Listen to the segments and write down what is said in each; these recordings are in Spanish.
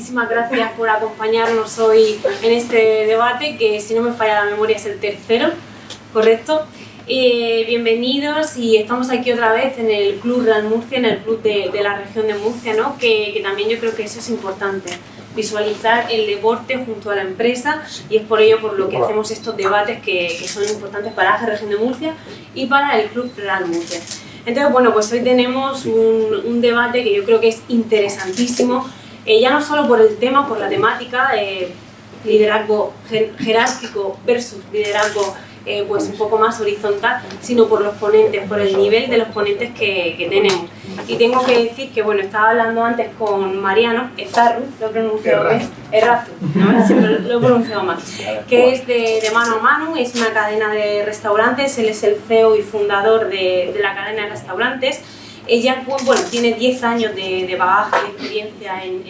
muchísimas gracias por acompañarnos hoy en este debate, que si no me falla la memoria es el tercero, ¿correcto? Bienvenidos, y estamos aquí otra vez en el Club Real Murcia, en el club de la región de Murcia, ¿no? Que también yo creo que eso es importante, visualizar el deporte junto a la empresa, y es por ello por lo que hacemos estos debates que son importantes para la región de Murcia y para el Club Real Murcia. Entonces, bueno, pues hoy tenemos un debate que yo creo que es interesantísimo, ya no solo por el tema, por la temática, liderazgo jerárquico versus liderazgo pues un poco más horizontal, sino por los ponentes, por el nivel de los ponentes que tenemos. Y tengo que decir que, bueno, estaba hablando antes con Mariano Ezarru, lo he pronunciado bien, Errazu, ¿no? Siempre lo he pronunciado mal, que es de Mano a Mano, es una cadena de restaurantes, él es el CEO y fundador de la cadena de restaurantes. Ella, bueno, tiene 10 años de bagaje, de experiencia en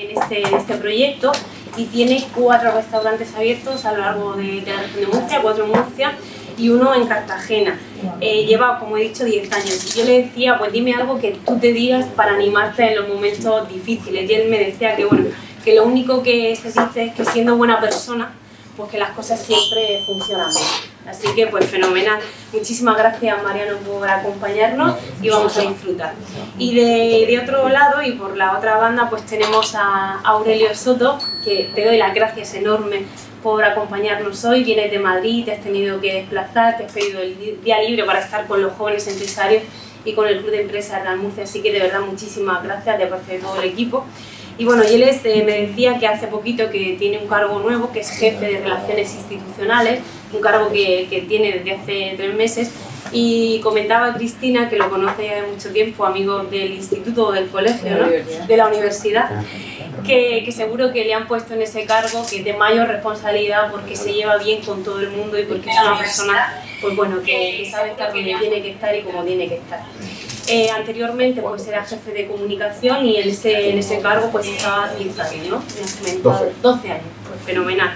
este proyecto, y tiene 4 restaurantes abiertos a lo largo de la región de Murcia, 4 en Murcia y 1 en Cartagena. Lleva, como he dicho, 10 años. Y yo le decía, pues dime algo que tú te digas para animarte en los momentos difíciles. Y él me decía que, bueno, que lo único que se dice es que siendo buena persona, pues que las cosas siempre funcionan bien. Así que, pues fenomenal. Muchísimas gracias, Mariano, por acompañarnos, y vamos a disfrutar. Y de otro lado, y por la otra banda, pues tenemos a Aurelio Soto, que te doy las gracias enormes por acompañarnos hoy. Vienes de Madrid, te has tenido que desplazar, te has pedido el día libre para estar con los jóvenes empresarios y con el Club de Empresas Real Murcia, así que de verdad muchísimas gracias de parte de todo el equipo. Y bueno, y él me decía que hace poquito que tiene un cargo nuevo, que es jefe de Relaciones Institucionales, un cargo que tiene desde hace 3 meses, y comentaba a Cristina, que lo conoce ya de mucho tiempo, amigo del instituto o del colegio, ¿no? De la universidad, que seguro que le han puesto en ese cargo, que es de mayor responsabilidad porque se lleva bien con todo el mundo y porque es una persona, pues bueno, que sabe estar donde tiene que estar y como tiene que estar. Anteriormente pues era jefe de comunicación, y en ese cargo pues estaba 10 años, ¿no? Me has comentado, 12 años, pues fenomenal.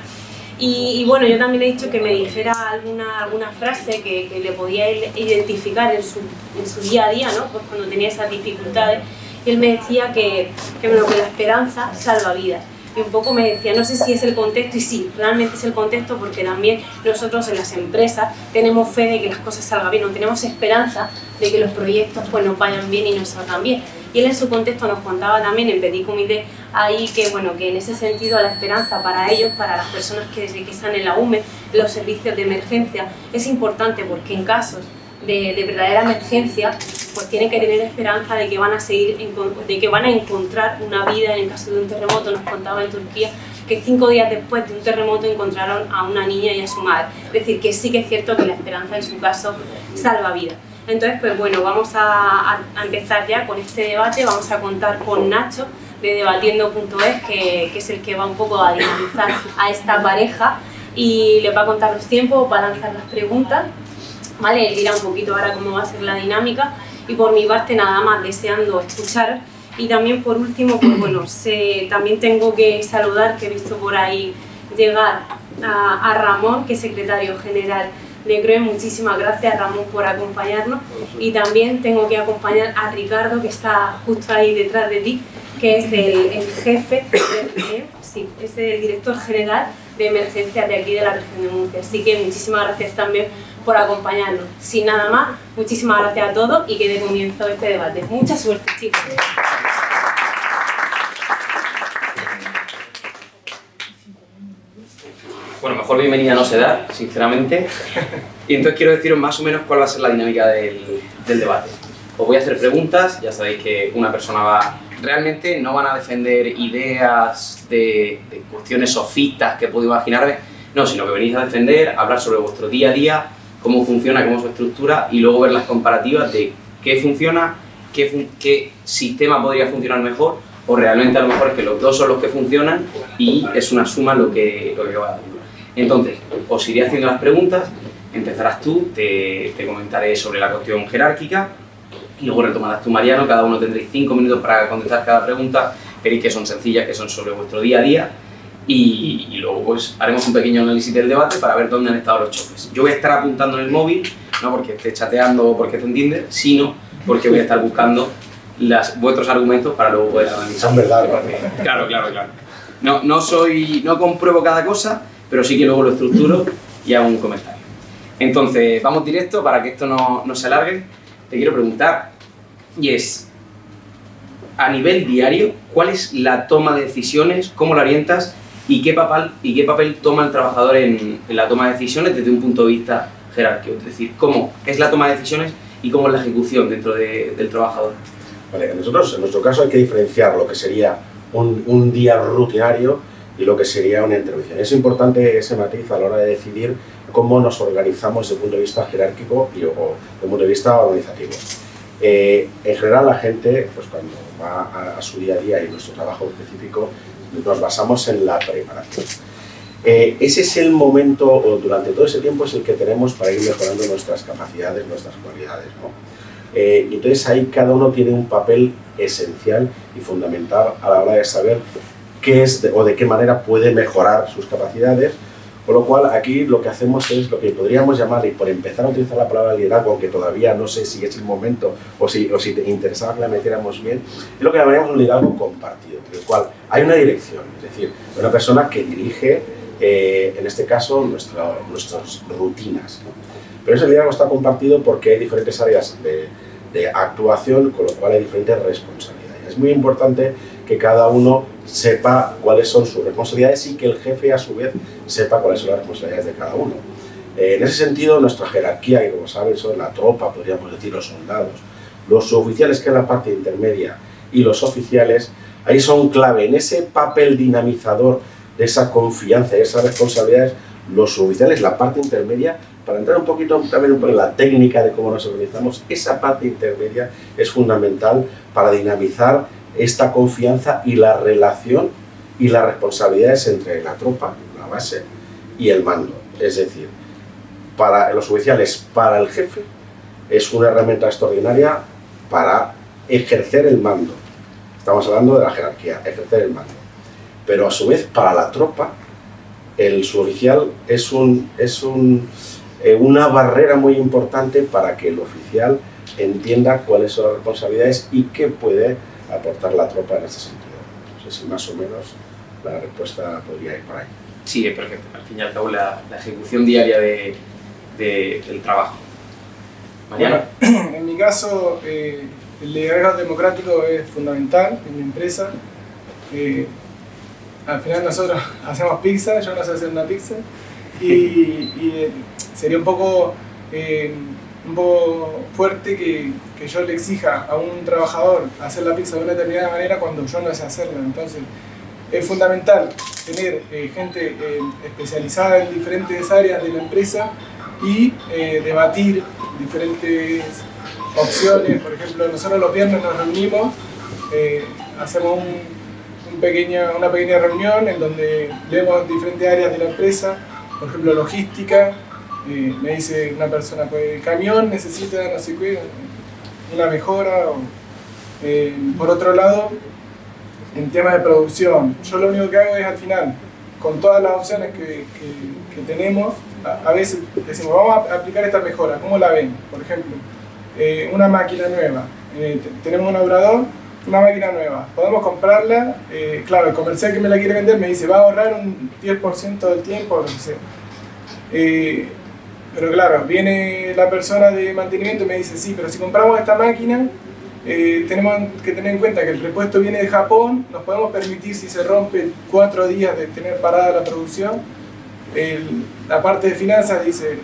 Y bueno, yo también le he dicho que me dijera alguna frase que le podía identificar en su día a día, ¿no? Pues cuando tenía esas dificultades. Y él me decía que la esperanza salva vidas. Y un poco me decía, no sé si es el contexto, y sí, realmente es el contexto, porque también nosotros en las empresas tenemos fe de que las cosas salgan bien, o tenemos esperanza de que los proyectos pues nos vayan bien y nos salgan bien. Y él en su contexto nos contaba también en Petit Comité ahí que, bueno, que en ese sentido la esperanza para ellos, para las personas que están en la UME, en los servicios de emergencia, es importante, porque en casos de verdadera emergencia pues tienen que tener esperanza de que van a encontrar una vida. En el caso de un terremoto, nos contaba en Turquía que 5 días después de un terremoto encontraron a una niña y a su madre. Es decir, que sí que es cierto que la esperanza en su caso salva vidas. Entonces, pues bueno, vamos a empezar ya con este debate. Vamos a contar con Nacho de Debatiendo.es, que es el que va un poco a dinamizar a esta pareja, y les va a contar los tiempos, va a lanzar las preguntas, ¿vale? Él dirá un poquito ahora cómo va a ser la dinámica. Y por mi parte nada más, deseando escuchar. Y también por último, pues bueno, también tengo que saludar, que he visto por ahí llegar a Ramón, que es secretario general de CROE. Muchísimas gracias, Ramón, por acompañarnos. Y también tengo que acompañar a Ricardo, que está justo ahí detrás de ti, que es el jefe, es el director general de emergencias de aquí de la región de Murcia. Así que muchísimas gracias también por acompañarnos. Sin nada más, muchísimas gracias a todos, y que dé comienzo este debate. Mucha suerte, chicos. Bueno, mejor bienvenida no se da, sinceramente. Y entonces quiero deciros más o menos cuál va a ser la dinámica del debate. Os voy a hacer preguntas, ya sabéis que una persona va... Realmente no van a defender ideas de cuestiones sofistas que puedo imaginarme, no, sino que venís a defender, a hablar sobre vuestro día a día, cómo funciona, cómo es su estructura, y luego ver las comparativas de qué funciona, qué sistema podría funcionar mejor, o realmente a lo mejor es que los dos son los que funcionan y es una suma lo que va dando. Entonces, os iré haciendo las preguntas, empezarás tú, te comentaré sobre la cuestión jerárquica, y luego retomarás tú, Mariano. Cada uno tendréis 5 minutos para contestar cada pregunta. Veréis que son sencillas, que son sobre vuestro día a día, y luego pues haremos un pequeño análisis del debate para ver dónde han estado los choques. Yo voy a estar apuntando en el móvil, no porque esté chateando o porque te entiendes, sino porque voy a estar buscando vuestros argumentos para luego poder analizar. Son verdad. Claro. No compruebo cada cosa, pero sí que luego lo estructuro y hago un comentario. Entonces, vamos directo para que esto no se alargue. Te quiero preguntar, y es, a nivel diario, ¿cuál es la toma de decisiones, cómo la orientas y qué papel toma el trabajador en la toma de decisiones desde un punto de vista jerárquico? Es decir, ¿cómo es la toma de decisiones y cómo es la ejecución dentro del trabajador? Vale, nosotros, en nuestro caso, hay que diferenciar lo que sería un día rutinario y lo que sería una intervención. Es importante ese matiz a la hora de decidir cómo nos organizamos desde el punto de vista jerárquico o desde el punto de vista organizativo. En general, la gente, pues cuando va a su día a día y nuestro trabajo específico, nos basamos en la preparación. Ese es el momento, o durante todo ese tiempo, es el que tenemos para ir mejorando nuestras capacidades, nuestras cualidades, ¿no? Y entonces ahí cada uno tiene un papel esencial y fundamental a la hora de saber qué es o de qué manera puede mejorar sus capacidades. Con lo cual, aquí lo que hacemos es lo que podríamos llamar, y por empezar a utilizar la palabra liderazgo, aunque todavía no sé si es el momento o si te interesaba que la metiéramos bien, es lo que llamaríamos un liderazgo compartido, en el cual hay una dirección, es decir, una persona que dirige, en este caso, nuestras rutinas, ¿no? Pero ese liderazgo está compartido porque hay diferentes áreas de actuación, con lo cual hay diferentes responsabilidades. Es muy importante que cada uno sepa cuáles son sus responsabilidades y que el jefe, a su vez, sepa cuáles son las responsabilidades de cada uno. En ese sentido, nuestra jerarquía, que como saben son la tropa, podríamos decir los soldados, los suboficiales, que es la parte intermedia, y los oficiales, ahí son clave. En ese papel dinamizador de esa confianza y esas responsabilidades, los suboficiales, la parte intermedia, para entrar un poquito también en la técnica de cómo nos organizamos, esa parte intermedia es fundamental para dinamizar esta confianza y la relación y las responsabilidades entre la tropa, la base, y el mando. Es decir, para los oficiales, para el jefe, es una herramienta extraordinaria para ejercer el mando. Estamos hablando de la jerarquía, ejercer el mando. Pero a su vez, para la tropa, el suboficial es una barrera muy importante para que el oficial entienda cuáles son las responsabilidades y qué puede aportar la tropa en ese sentido. No sé si más o menos la respuesta podría ir por ahí. Sí, es perfecto. Al fin y al cabo, la ejecución diaria del trabajo. Mariano. Bueno, en mi caso, el liderazgo democrático es fundamental en mi empresa. Al final nosotros hacemos pizza, yo no sé hacer una pizza, y sería un poco fuerte que yo le exija a un trabajador hacer la pizza de una determinada manera cuando yo no sé hacerla. Entonces es fundamental tener gente especializada en diferentes áreas de la empresa y debatir diferentes opciones. Por ejemplo, nosotros los viernes nos reunimos, hacemos una pequeña reunión en donde vemos diferentes áreas de la empresa. Por ejemplo, logística, me dice una persona, pues el camión necesita no sé qué, una mejora. Por otro lado, en tema de producción, yo lo único que hago es al final, con todas las opciones que tenemos, a veces decimos, vamos a aplicar esta mejora, ¿cómo la ven? Por ejemplo, una máquina nueva, tenemos un obrador, una máquina nueva, podemos comprarla, claro, el comercial que me la quiere vender me dice, va a ahorrar un 10% del tiempo, lo que sea. Pero claro, viene la persona de mantenimiento y me dice, sí, pero si compramos esta máquina, tenemos que tener en cuenta que el repuesto viene de Japón, nos podemos permitir, si se rompe, 4 días de tener parada la producción. La parte de finanzas dice,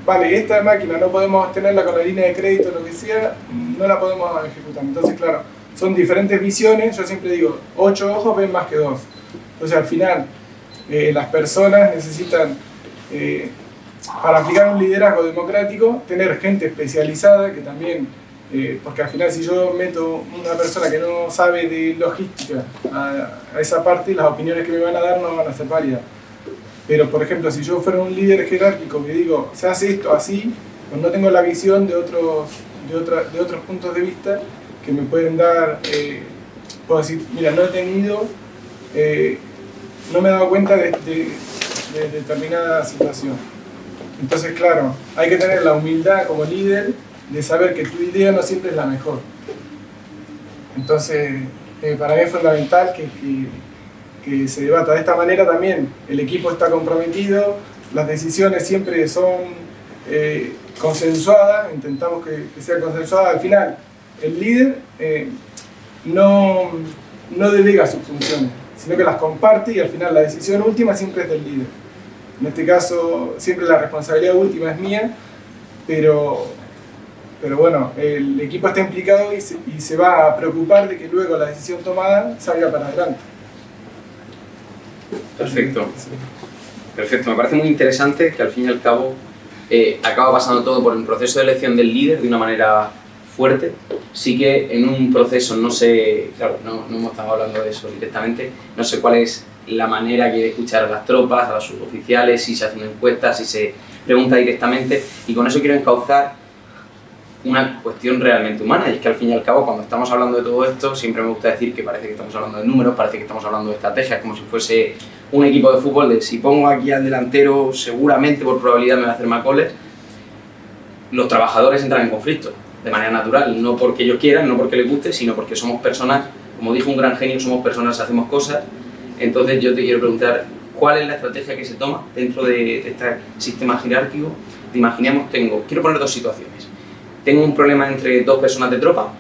vale, esta máquina no podemos tenerla con la línea de crédito, lo que sea, no la podemos ejecutar. Entonces, claro, son diferentes visiones. Yo siempre digo, 8 ojos ven más que 2. Entonces, al final, las personas necesitan, para aplicar un liderazgo democrático, tener gente especializada que también, porque al final si yo meto una persona que no sabe de logística a esa parte, las opiniones que me van a dar no van a ser válidas. Pero, por ejemplo, si yo fuera un líder jerárquico que digo, se hace esto así, pues no tengo la visión de otros puntos de vista que me pueden dar, puedo decir, mira, no me he dado cuenta de determinada situación. Entonces, claro, hay que tener la humildad como líder de saber que tu idea no siempre es la mejor. Entonces, para mí es fundamental que se debata de esta manera también el equipo está comprometido, las decisiones siempre son consensuadas, intentamos que sea consensuada. Al final, el líder no delega sus funciones, sino que las comparte y al final la decisión última siempre es del líder. En este caso, siempre la responsabilidad última es mía, pero bueno, el equipo está implicado y se va a preocupar de que luego la decisión tomada salga para adelante. Perfecto. Perfecto, me parece muy interesante que al fin y al cabo acaba pasando todo por el proceso de elección del líder de una manera fuerte. Sí que en un proceso, no sé, claro, no hemos estado hablando de eso directamente, no sé cuál es la manera que hay de escuchar a las tropas, a los suboficiales, si se hace una encuesta, si se pregunta directamente, y con eso quiero encauzar una cuestión realmente humana, y es que al fin y al cabo cuando estamos hablando de todo esto siempre me gusta decir que parece que estamos hablando de números, parece que estamos hablando de estrategias, como si fuese un equipo de fútbol de si pongo aquí al delantero seguramente por probabilidad me va a hacer más goles. Los trabajadores entran en conflicto de manera natural, no porque ellos quieran, no porque les guste, sino porque somos personas, como dijo un gran genio, somos personas, hacemos cosas. Entonces yo te quiero preguntar, ¿cuál es la estrategia que se toma dentro de este sistema jerárquico? Te imaginemos, quiero poner dos situaciones. Tengo un problema entre dos personas de tropa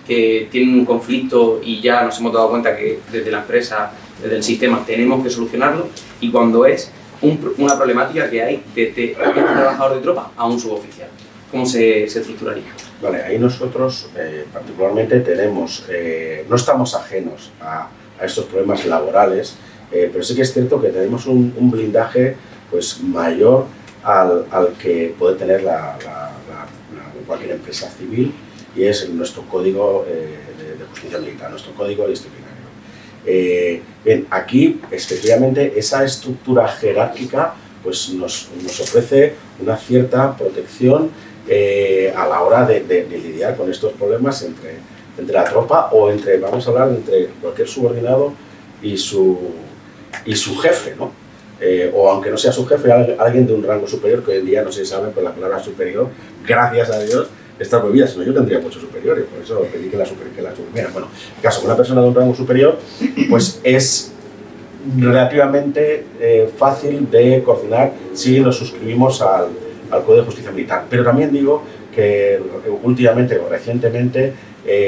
que tienen un conflicto y ya nos hemos dado cuenta que desde la empresa, desde el sistema, tenemos que solucionarlo, y cuando es una problemática que hay desde un trabajador de tropa a un suboficial. ¿Cómo se estructuraría? Vale, ahí nosotros particularmente tenemos, no estamos ajenos a estos problemas laborales, pero sí que es cierto que tenemos un blindaje pues, mayor al que puede tener cualquier empresa civil, y es nuestro código de justicia militar, nuestro código disciplinario. Bien, aquí efectivamente esa estructura jerárquica pues, nos ofrece una cierta protección a la hora de lidiar con estos problemas entre la tropa o vamos a hablar entre cualquier subordinado y su jefe, ¿no? O aunque no sea su jefe, alguien de un rango superior, que hoy en día no se sabe, pues la palabra superior, gracias a Dios, está prohibida, si no yo tendría muchos superiores, por eso pedí que la suprimieran. Bueno, en el caso de una persona de un rango superior, pues es relativamente fácil de coordinar si nos suscribimos al Código de Justicia Militar. Pero también digo que últimamente o recientemente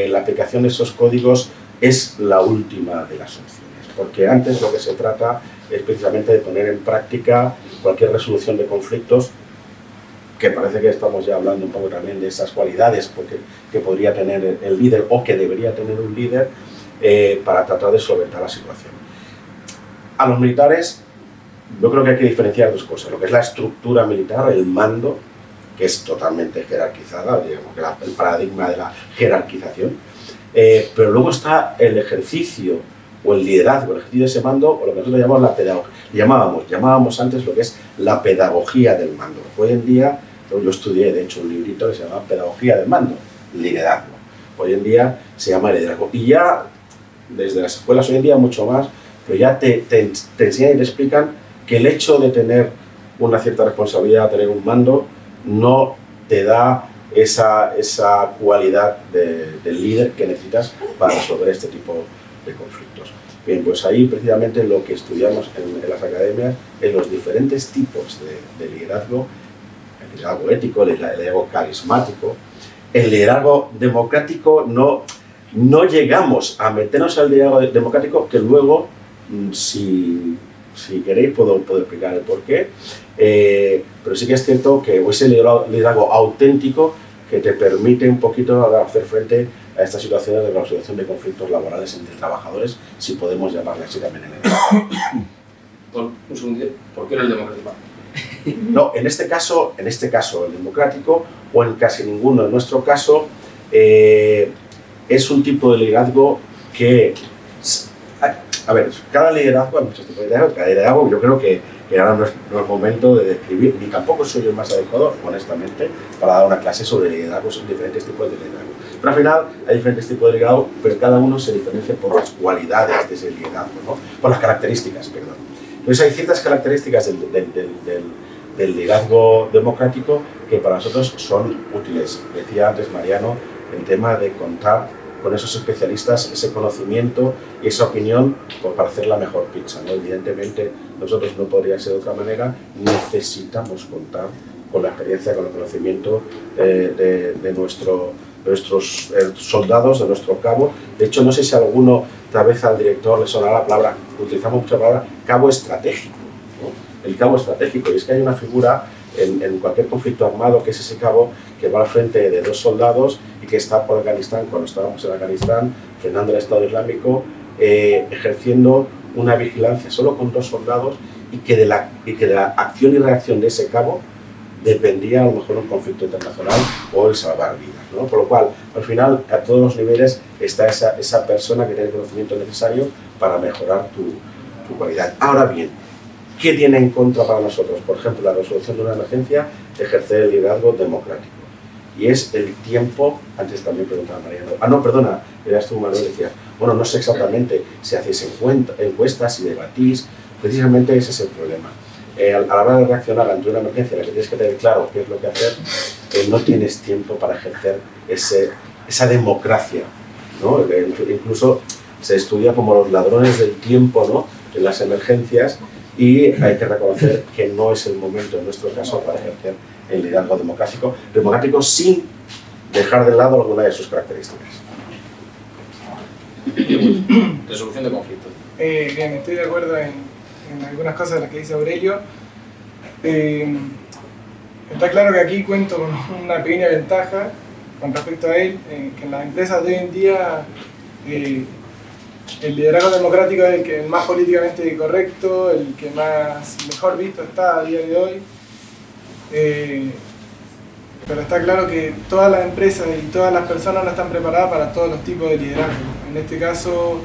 la aplicación de esos códigos es la última de las opciones, porque antes lo que se trata es precisamente de poner en práctica cualquier resolución de conflictos, que parece que estamos ya hablando un poco también de esas cualidades que podría tener el líder o que debería tener un líder para tratar de solventar la situación. A los militares yo creo que hay que diferenciar dos cosas, lo que es la estructura militar, el mando, que es totalmente jerarquizada, digamos que el paradigma de la jerarquización, pero luego está el ejercicio o el liderazgo, el ejercicio de ese mando, o lo que nosotros llamamos la pedagogía. Llamábamos antes lo que es la pedagogía del mando. Hoy en día, yo estudié de hecho un librito que se llama Pedagogía del Mando, liderazgo. Hoy en día se llama liderazgo. Y ya desde las escuelas hoy en día mucho más, pero ya te enseñan y te explican que el hecho de tener una cierta responsabilidad, tener un mando, no te da esa cualidad del líder que necesitas para resolver este tipo de conflictos. Bien, pues ahí precisamente lo que estudiamos en las academias es los diferentes tipos de liderazgo, el liderazgo ético, el liderazgo carismático. El liderazgo democrático no llegamos a meternos al liderazgo democrático, que luego, si queréis, puedo explicar el porqué, pero sí que es cierto que ese liderazgo auténtico que te permite un poquito hacer frente a estas situaciones de resolución de conflictos laborales entre trabajadores, si podemos llamarle así también en el Un segundito, ¿por qué no el democrático? No, en este caso el democrático, o en casi ninguno, en nuestro caso, es un tipo de liderazgo que... A ver, cada liderazgo, hay muchos tipos de liderazgo, cada liderazgo yo creo que ahora no es momento de describir, ni tampoco soy el más adecuado, honestamente, para dar una clase sobre liderazgos, diferentes tipos de liderazgo. Pero al final hay diferentes tipos de liderazgo, pero cada uno se diferencia por las cualidades de ese liderazgo, ¿no? Por las características, perdón. Entonces hay ciertas características del liderazgo democrático que para nosotros son útiles. Decía antes Mariano el tema de contar con esos especialistas ese conocimiento y esa opinión pues, para hacer la mejor pizza, ¿no? Evidentemente nosotros no podría ser de otra manera, necesitamos contar con la experiencia, con el conocimiento de nuestros soldados, de nuestro cabo. De hecho, no sé si a alguno, tal vez al director le sonará la palabra, utilizamos mucha palabra, cabo estratégico, ¿no? El cabo estratégico, y es que hay una figura en cualquier conflicto armado que es ese cabo que va al frente de 2 soldados y que está por Afganistán, cuando estábamos en Afganistán, frenando el Estado Islámico, ejerciendo una vigilancia solo con 2 soldados y que de la acción y reacción de ese cabo dependía a lo mejor un conflicto internacional o el salvar vidas, ¿no? Por lo cual, al final, a todos los niveles está esa persona que tiene el conocimiento necesario para mejorar tu cualidad. Ahora bien, ¿qué tiene en contra para nosotros? Por ejemplo, la resolución de una emergencia, ejercer el liderazgo democrático. Y es el tiempo, antes también preguntaba Mariano, no, perdona, eras tú, Manuel, decía, bueno, no sé exactamente si hacéis encuestas, si debatís, precisamente ese es el problema. A la hora de reaccionar ante una emergencia en la que tienes que tener claro qué es lo que hacer, no tienes tiempo para ejercer esa democracia, ¿no? Incluso se estudia como los ladrones del tiempo, ¿no? En las emergencias, y hay que reconocer que no es el momento en nuestro caso para ejercer el liderazgo democrático sin dejar de lado alguna de sus características. Resolución de conflictos. Bien, estoy de acuerdo en algunas cosas de las que dice Aurelio. Está claro que aquí cuento con una pequeña ventaja con respecto a él, que en las empresas de hoy en día el liderazgo democrático es el más políticamente correcto, el que mejor visto está a día de hoy. Pero está claro que todas las empresas y todas las personas no están preparadas para todos los tipos de liderazgo. En este caso,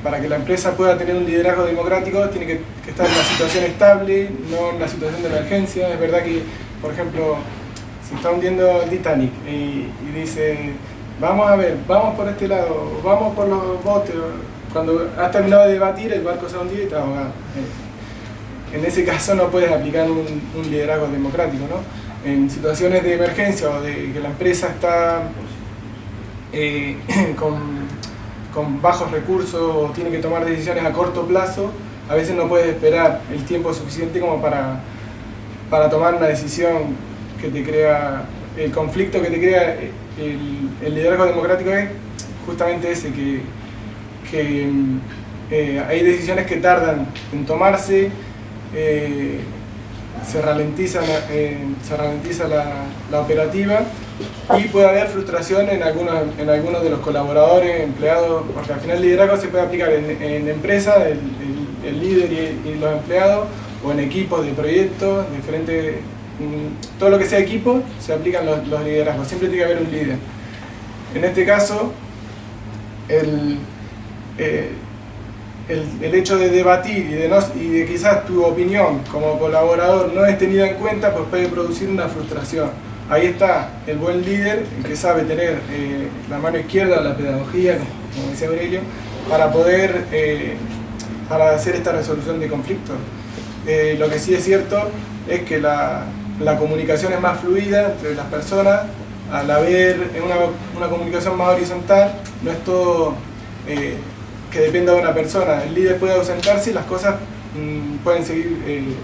para que la empresa pueda tener un liderazgo democrático, tiene que estar en una situación estable, no en una situación de emergencia. Es verdad que, por ejemplo, se está hundiendo el Titanic y dice, vamos a ver, vamos por este lado, vamos por los botes. Cuando has terminado de debatir, el barco se ha hundido y te ha ahogado. En ese caso no puedes aplicar un liderazgo democrático, ¿no? En situaciones de emergencia o de que la empresa está con bajos recursos o tiene que tomar decisiones a corto plazo, a veces no puedes esperar el tiempo suficiente como para tomar una decisión que te crea, el conflicto que te crea el liderazgo democrático es justamente ese, que hay decisiones que tardan en tomarse, se ralentiza la operativa y puede haber frustración en algunos de los colaboradores, empleados, porque al final el liderazgo se puede aplicar en empresas, el líder y los empleados, o en equipos de proyectos, diferentes, todo lo que sea equipo, se aplican los liderazgos, siempre tiene que haber un líder. En este caso, el hecho de debatir y de quizás tu opinión como colaborador no es tenida en cuenta, pues puede producir una frustración. Ahí está el buen líder, el que sabe tener la mano izquierda, la pedagogía, como decía Aurelio, para poder para hacer esta resolución de conflictos. Lo que sí es cierto es que la comunicación es más fluida entre las personas, al haber una comunicación más horizontal, no es todo que dependa de una persona. El líder puede ausentarse y las cosas pueden seguir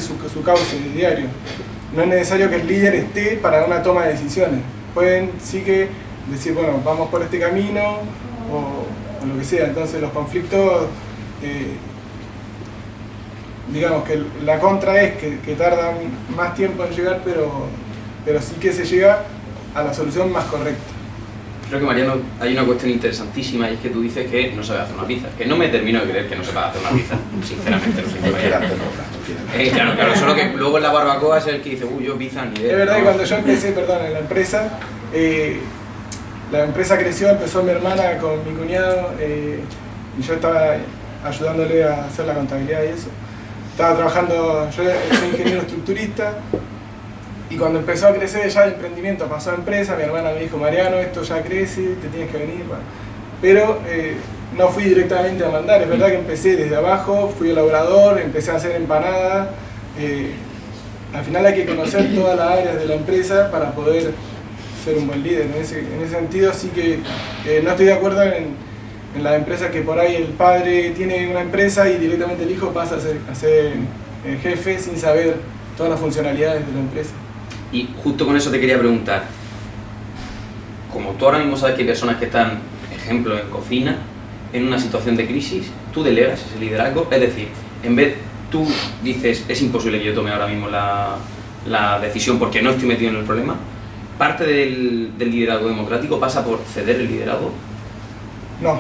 su cauce diario. No es necesario que el líder esté para una toma de decisiones. Pueden sí que decir, bueno, vamos por este camino o lo que sea. Entonces los conflictos, digamos que la contra es que tardan más tiempo en llegar, pero sí que se llega a la solución más correcta. Creo que, Mariano, hay una cuestión interesantísima, y es que tú dices que no sabes hacer una pizza. Que no me termino de creer que no sepas hacer una pizza, sinceramente. Lo siento. Claro, solo que luego en la barbacoa es el que dice, yo pizza ni idea. Es verdad que cuando yo empecé, en la empresa creció, empezó mi hermana con mi cuñado, y yo estaba ayudándole a hacer la contabilidad y eso. Estaba trabajando, yo soy ingeniero estructurista, y cuando empezó a crecer ya el emprendimiento pasó a empresa, mi hermana me dijo, Mariano, esto ya crece, te tienes que venir. Bueno. Pero no fui directamente a mandar, es verdad que empecé desde abajo, fui elaborador, empecé a hacer empanadas. Al final hay que conocer todas las áreas de la empresa para poder ser un buen líder. En ese sentido sí que no estoy de acuerdo en las empresas que por ahí el padre tiene una empresa y directamente el hijo pasa a ser el jefe sin saber todas las funcionalidades de la empresa. Y justo con eso te quería preguntar, como tú ahora mismo sabes que hay personas que están, ejemplo, en cocina, en una situación de crisis, tú delegas ese liderazgo, es decir, en vez tú dices, es imposible que yo tome ahora mismo la decisión porque no estoy metido en el problema, parte del liderazgo democrático pasa por ceder el liderazgo. No,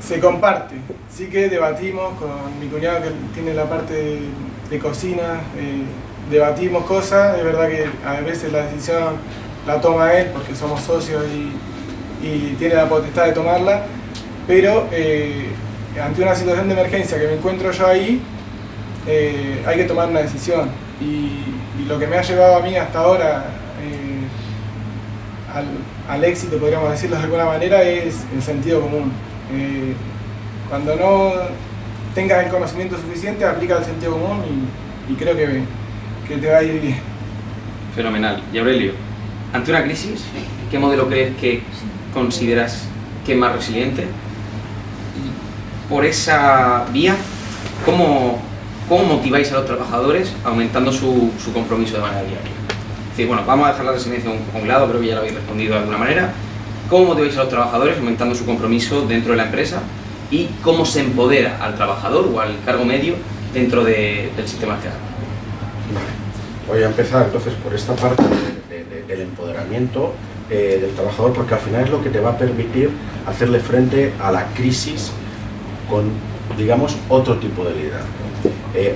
se comparte, sí que debatimos con mi cuñado que tiene la parte de cocina, debatimos cosas, es verdad que a veces la decisión la toma él porque somos socios y tiene la potestad de tomarla, pero ante una situación de emergencia que me encuentro yo ahí, hay que tomar una decisión y lo que me ha llevado a mí hasta ahora al éxito, podríamos decirlo de alguna manera, es el sentido común. Cuando no tengas el conocimiento suficiente, aplica el sentido común y creo que te va a ir bien. Fenomenal. Y Aurelio, ante una crisis, ¿qué modelo crees que consideras que es más resiliente? Y por esa vía, ¿cómo motiváis a los trabajadores aumentando su compromiso de manera diaria? Es decir, bueno, vamos a dejar la resiliencia a un lado, creo que ya lo habéis respondido de alguna manera. ¿Cómo motiváis a los trabajadores aumentando su compromiso dentro de la empresa? ¿Y cómo se empodera al trabajador o al cargo medio dentro del sistema general? Vale. Voy a empezar entonces por esta parte del empoderamiento del trabajador, porque al final es lo que te va a permitir hacerle frente a la crisis con, digamos, otro tipo de liderazgo.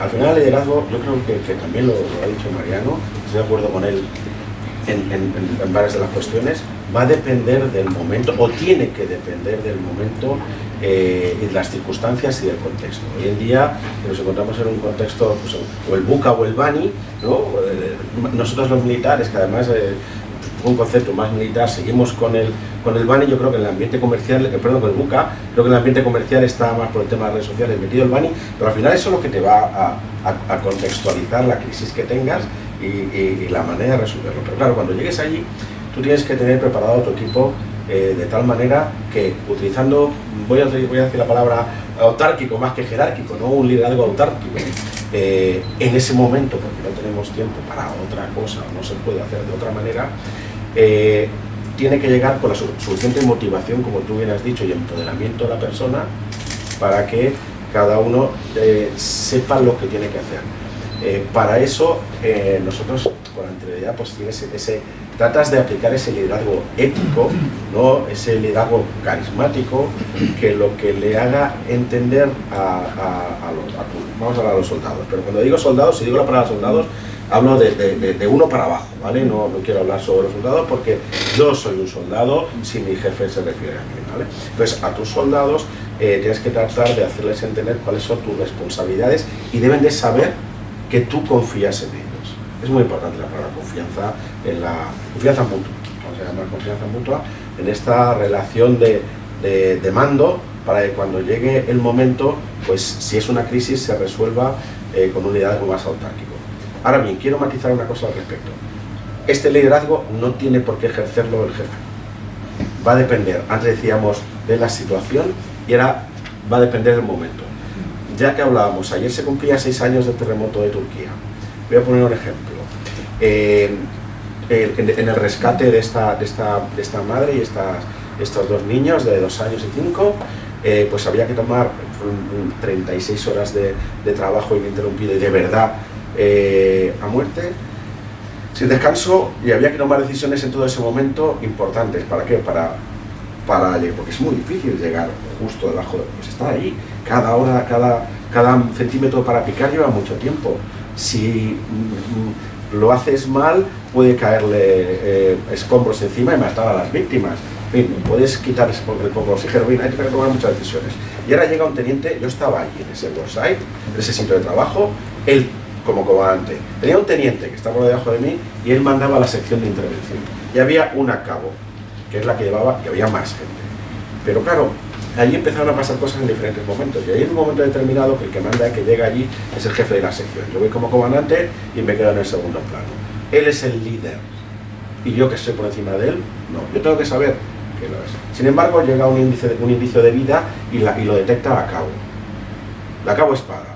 Al final el liderazgo, yo creo que también lo ha dicho Mariano, estoy de acuerdo con él en varias de las cuestiones, va a depender del momento, o tiene que depender del momento y las circunstancias y del contexto. Hoy en día nos encontramos en un contexto, pues, o el buca o el bani, ¿no? Nosotros los militares, que además un concepto más militar, seguimos con el bani. Yo creo que en el ambiente comercial, perdón, con el buca, creo que en el ambiente comercial está más por el tema de redes sociales metido el bani, pero al final eso es lo que te va a contextualizar la crisis que tengas y la manera de resolverlo. Pero claro, cuando llegues allí, tú tienes que tener preparado tu equipo de tal manera que, utilizando, voy a decir la palabra autárquico más que jerárquico, no un liderazgo autárquico, en ese momento, porque no tenemos tiempo para otra cosa, no se puede hacer de otra manera, tiene que llegar con la suficiente motivación, como tú bien has dicho, y empoderamiento de la persona para que cada uno sepa lo que tiene que hacer. Para eso, nosotros con anterioridad pues tratas de aplicar ese liderazgo ético, ¿no? Ese liderazgo carismático, que lo que le haga entender vamos a hablar de los soldados, pero cuando digo soldados, si digo la palabra soldados, hablo de uno para abajo, ¿vale? No quiero hablar sobre los soldados porque yo soy un soldado si mi jefe se refiere a mí, ¿vale? Entonces, a tus soldados tienes que tratar de hacerles entender cuáles son tus responsabilidades y deben de saber que tú confías en ellos. Es muy importante la palabra confianza, en la confianza mutua, vamos a llamar confianza mutua, en esta relación de mando, para que cuando llegue el momento, pues si es una crisis, se resuelva con un liderazgo más autárquico. Ahora bien, quiero matizar una cosa al respecto. Este liderazgo no tiene por qué ejercerlo el jefe. Va a depender, antes decíamos, de la situación y ahora va a depender del momento. Ya que hablábamos, ayer se cumplía 6 años del terremoto de Turquía. Voy a poner un ejemplo. En el rescate de esta madre y estos 2 niños de 2 años y 5, pues había que tomar 36 horas de trabajo ininterrumpido y de verdad a muerte, sin descanso, y había que tomar decisiones en todo ese momento importantes. ¿Para qué? Porque es muy difícil llegar justo debajo de... Pues estar ahí, cada hora, cada centímetro para picar lleva mucho tiempo. Si lo haces mal, puede caerle escombros encima y matar a las víctimas. En fin, puedes quitar el poco oxígeno. Hay que tomar muchas decisiones. Y ahora llega un teniente, yo estaba allí en ese worksite, en ese sitio de trabajo, él como comandante. Tenía un teniente que estaba por debajo de mí y él mandaba la sección de intervención. Y había un a cabo, que es la que llevaba, y había más gente. Pero claro, allí empezaron a pasar cosas en diferentes momentos. Y hay un momento determinado que el que manda, que llega allí, es el jefe de la sección. Yo voy como comandante y me quedo en el segundo plano. él es el líder y yo que estoy por encima de él, no, yo tengo que saber que lo es. Sin embargo, llega un indicio de vida y lo detecta la cabo. La cabo espada.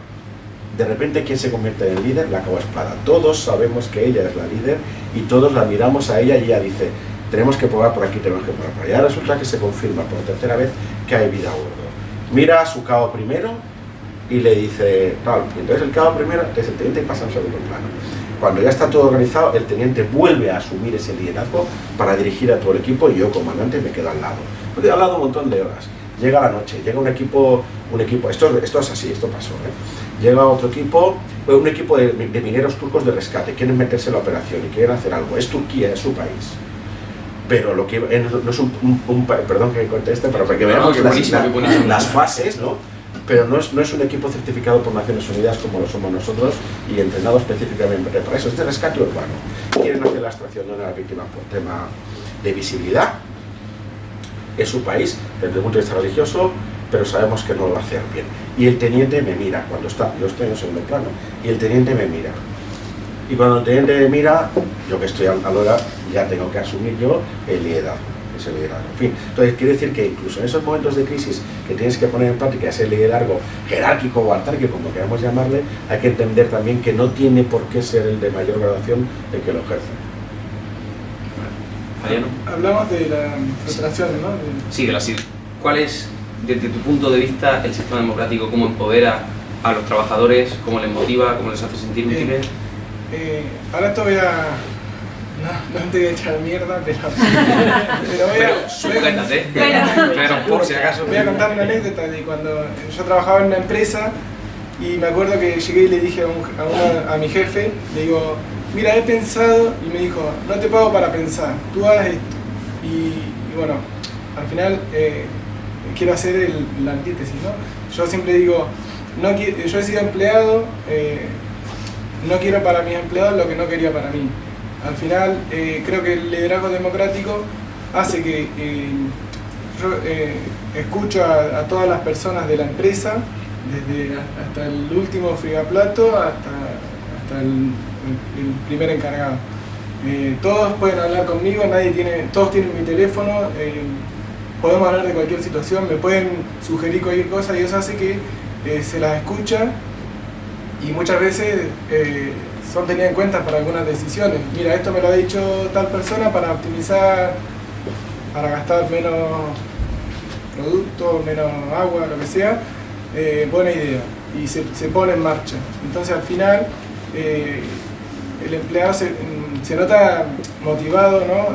De repente, ¿quién se convierte en el líder? La cabo espada. Todos sabemos que ella es la líder y todos la miramos a ella y ella dice, tenemos que probar por aquí, tenemos que probar por allá. Resulta que se confirma por tercera vez que hay vida a bordo. Mira a su cabo primero y le dice, tal, entonces el cabo primero, entonces el teniente pasa a un segundo plano. Cuando ya está todo organizado, el teniente vuelve a asumir ese liderazgo para dirigir a todo el equipo y yo, comandante, me quedo al lado. Me quedo al lado un montón de horas. Llega la noche, llega un equipo, esto es así, esto pasó, Llega otro equipo, un equipo de mineros turcos de rescate, quieren meterse en la operación y quieren hacer algo. Es Turquía, es su país. Pero lo que no es perdón que conteste, pero para que veamos las fases, ¿no? Pero no es un equipo certificado por Naciones Unidas como lo somos nosotros y entrenado específicamente para eso. Es de rescate urbano. Quieren hacer la extracción de una víctima por tema de visibilidad. Es su país, desde el punto de vista religioso, pero sabemos que no lo va a hacer bien. Y el teniente me mira, yo estoy en el segundo plano, y el teniente me mira. Y cuando el teniente me mira, yo que estoy a la hora, ya tengo que asumir yo el liderazgo. Ese liderazgo. En fin, entonces quiere decir que incluso en esos momentos de crisis que tienes que poner en práctica ese liderazgo jerárquico o autárquico, como queramos llamarle, hay que entender también que no tiene por qué ser el de mayor graduación el que lo ejerce. Mariano. Hablamos de la frustración, ¿no? Sí, de la SID. ¿Cuál es, desde tu punto de vista, el sistema democrático? ¿Cómo empodera a los trabajadores? ¿Cómo les motiva? ¿Cómo les hace sentir útiles? Ahora esto voy a... No te voy a echar mierda, pero por si acaso. Voy a contar una anécdota de cuando yo trabajaba en una empresa y me acuerdo que llegué y le dije a mi jefe, le digo, mira, he pensado, y me dijo, no te pago para pensar, tú hagas esto. Y bueno, al final quiero hacer la antítesis, ¿no? Yo siempre digo, yo he sido empleado, no quiero para mis empleados lo que no quería para mí. Al final, creo que el liderazgo democrático hace que yo escucho a todas las personas de la empresa, hasta el último frigaplato hasta el primer encargado. Todos pueden hablar conmigo, todos tienen mi teléfono, podemos hablar de cualquier situación, me pueden sugerir cualquier cosa y eso hace que se las escucha y muchas veces son tenidas en cuenta para algunas decisiones. Mira, esto me lo ha dicho tal persona para optimizar, para gastar menos productos, menos agua, lo que sea, buena idea, y se pone en marcha. Entonces al final el empleado se nota motivado, ¿no?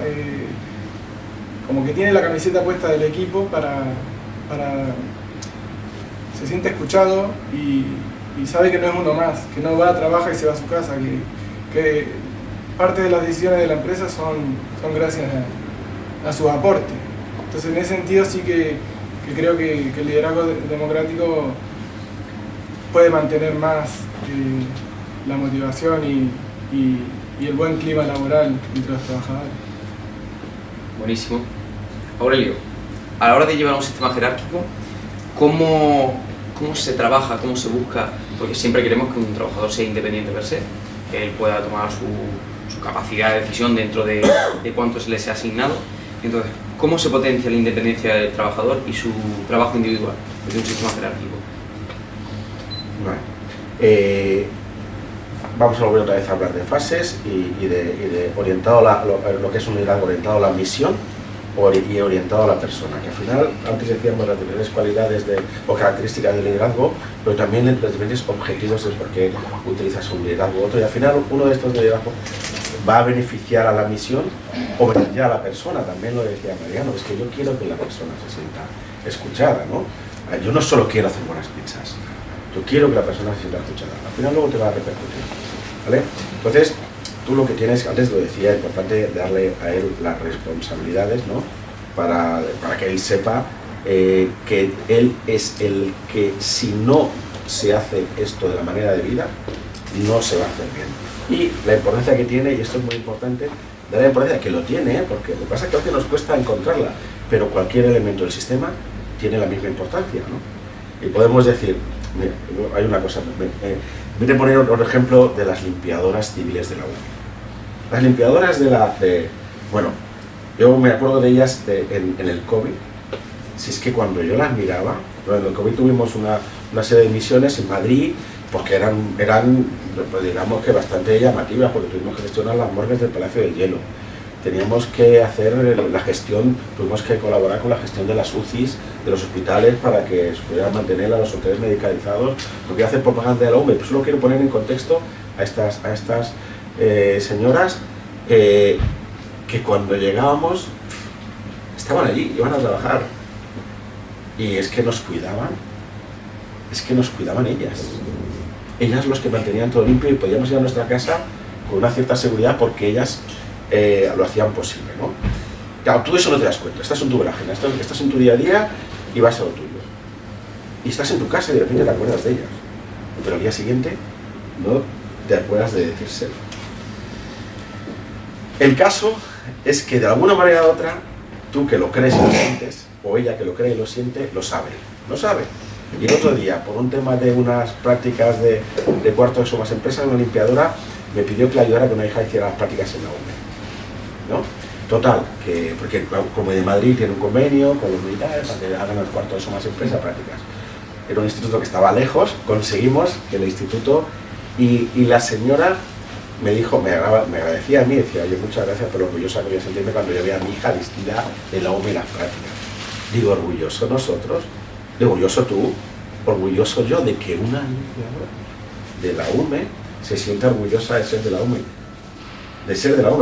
Como que tiene la camiseta puesta del equipo se siente escuchado y sabe que no es uno más, que no va, trabaja y se va a su casa, que parte de las decisiones de la empresa son gracias a su aporte. Entonces en ese sentido sí que creo que el liderazgo democrático puede mantener más la motivación y el buen clima laboral entre los trabajadores. Buenísimo. Aurelio, a la hora de llevar un sistema jerárquico, ¿cómo se trabaja, cómo se busca? Porque siempre queremos que un trabajador sea independiente per se, que él pueda tomar su capacidad de decisión dentro de cuánto se les ha asignado. Entonces, ¿cómo se potencia la independencia del trabajador y su trabajo individual desde un sistema jerárquico? Vale. Vamos a volver otra vez a hablar de fases y de orientado lo que es un liderazgo orientado a la misión y orientado a la persona, que al final, antes decíamos las diferentes cualidades o características del liderazgo, pero también los diferentes objetivos de por qué utilizas un liderazgo u otro, y al final uno de estos liderazgos va a beneficiar a la misión o beneficiar a la persona. También lo decía Mariano, es que yo quiero que la persona se sienta escuchada, ¿no? Yo no solo quiero hacer buenas pizzas, yo quiero que la persona se sienta escuchada, al final luego te va a repercutir, ¿vale? Entonces, tú lo que tienes, antes lo decía, es importante darle a él las responsabilidades, ¿no? Para que él sepa que él es el que, si no se hace esto de la manera de vida, no se va a hacer bien. Y la importancia que tiene, y esto es muy importante, dar la importancia que lo tiene, porque lo que pasa es que a veces nos cuesta encontrarla, pero cualquier elemento del sistema tiene la misma importancia, ¿no? Y podemos decir, mira, hay una cosa, voy a poner otro ejemplo de las limpiadoras civiles de la UE. Las limpiadoras bueno, yo me acuerdo de ellas en el COVID. Si es que cuando yo las miraba, en el COVID tuvimos una serie de misiones en Madrid, porque eran pues digamos que bastante llamativas, porque tuvimos que gestionar las morgues del Palacio del Hielo. Teníamos que hacer la gestión, tuvimos que colaborar con la gestión de las UCIs, de los hospitales, para que se pudieran mantener a los hoteles medicalizados. No quiero hacer propaganda de la UME, pero solo quiero poner en contexto a estas señoras que cuando llegábamos estaban allí, iban a trabajar. Y es que nos cuidaban ellas. Ellas los que mantenían todo limpio y podíamos ir a nuestra casa con una cierta seguridad porque ellas lo hacían posible, ¿no? Claro, tú eso no te das cuenta, estás en tu vorágine, estás en tu día a día y vas a lo tuyo. Y estás en tu casa y de repente te acuerdas de ellas. Pero al día siguiente no te acuerdas de decírselo. El caso es que de alguna manera u otra, tú que lo crees y lo sientes, o ella que lo cree y lo siente, lo sabe. Y el otro día, por un tema de unas prácticas de cuarto de más empresa, una limpiadora me pidió que le ayudara con una hija hiciera las prácticas en la UME, ¿no? Total, porque como de Madrid tiene un convenio con los militares para que hagan los cuartos de más empresa prácticas. Era un instituto que estaba lejos, conseguimos que el instituto y la señora me dijo, me agradecía a mí, decía, oye, muchas gracias por lo orgullosa que voy a sentirme cuando yo vea a mi hija vestida en la UME en las prácticas. Digo, orgulloso nosotros, orgulloso tú, orgulloso yo de que una limpiadora de la UME se sienta orgullosa de ser de la UME.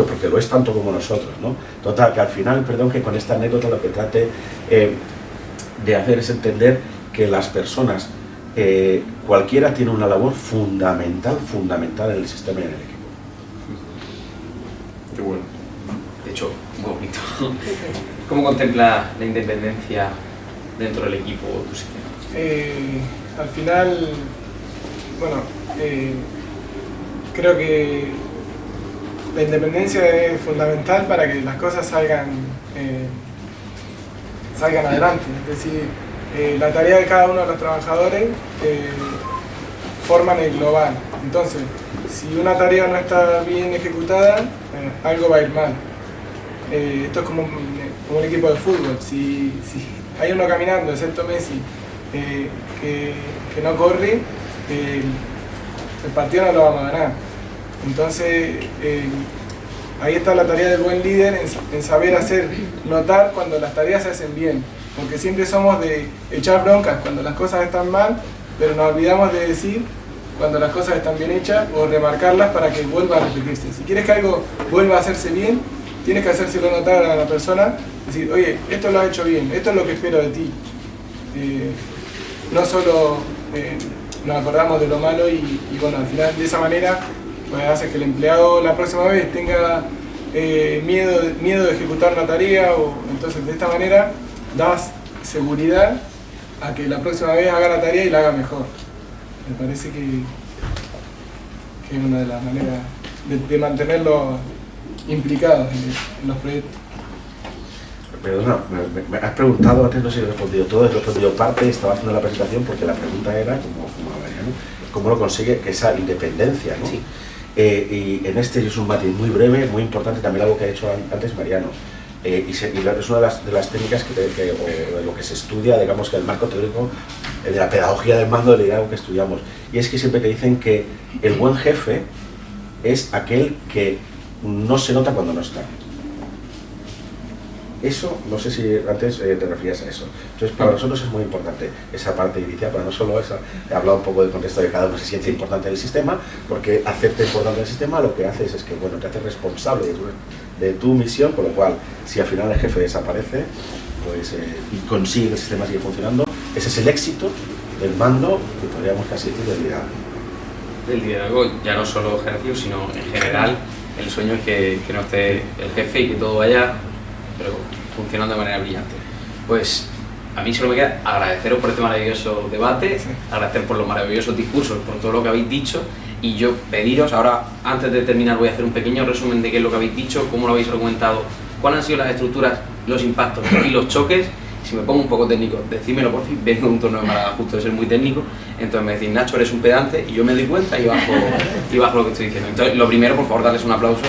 Porque lo es tanto como nosotros, ¿no? Total, que al final, perdón, que con esta anécdota lo que trate de hacer es entender que las personas, cualquiera tiene una labor fundamental en el sistema y en el equipo. Qué bueno. De hecho, muy bonito. ¿Cómo contempla la independencia dentro del equipo o tu sistema? Al final, bueno, creo que la independencia es fundamental para que las cosas salgan adelante. Es decir, la tarea de cada uno de los trabajadores forman el global. Entonces, si una tarea no está bien ejecutada, algo va a ir mal. Esto es como un equipo de fútbol. Si hay uno caminando, excepto Messi, que no corre, el partido no lo vamos a ganar. Entonces, ahí está la tarea del buen líder en saber hacer notar cuando las tareas se hacen bien. Porque siempre somos de echar broncas cuando las cosas están mal, pero nos olvidamos de decir cuando las cosas están bien hechas o remarcarlas para que vuelva a repetirse. Si quieres que algo vuelva a hacerse bien, tienes que hacérselo notar a la persona, decir, oye, esto lo has hecho bien, esto es lo que espero de ti. No solo nos acordamos de lo malo y bueno, al final de esa manera pues hace que el empleado la próxima vez tenga miedo de ejecutar una tarea, o entonces de esta manera das seguridad a que la próxima vez haga la tarea y la haga mejor. Me parece que es una de las maneras de mantenerlo implicados en los proyectos. Perdona, me has preguntado, antes no sé si he respondido todo, he respondido parte, estaba haciendo la presentación porque la pregunta era, ¿cómo lo consigue que esa independencia, ¿no? Sí. Y en este es un matiz muy breve, muy importante, también algo que ha hecho antes Mariano. Y es una de las técnicas o de lo que se estudia, digamos que el marco teórico de la pedagogía del mando del liderazgo que estudiamos. Y es que siempre te dicen que el buen jefe es aquel que no se nota cuando no está. Eso, no sé si antes te referías a eso. Entonces, para nosotros es muy importante esa parte inicial, pero no solo esa. He hablado un poco del contexto de que cada uno se siente importante del sistema, porque hacerte importante del sistema lo que haces es que, bueno, te hace responsable de tu misión, con lo cual, si al final el jefe desaparece, pues, y consigue que el sistema sigue funcionando, ese es el éxito del mando, que podríamos casi decir del liderazgo. Del liderazgo, ya no solo jerárquico, sino en general, el sueño es que no esté el jefe y que todo vaya pero funcionando de manera brillante. Pues a mí solo me queda agradeceros por este maravilloso debate, agradecer por los maravillosos discursos, por todo lo que habéis dicho, y yo pediros, ahora antes de terminar voy a hacer un pequeño resumen de qué es lo que habéis dicho, cómo lo habéis argumentado, cuáles han sido las estructuras, los impactos y los choques. Si me pongo un poco técnico, decídmelo por fin, vengo de un torneo de Málaga justo de ser muy técnico, entonces me decís, Nacho, eres un pedante, y yo me doy cuenta y bajo lo que estoy diciendo. Entonces, lo primero, por favor, darles un aplauso.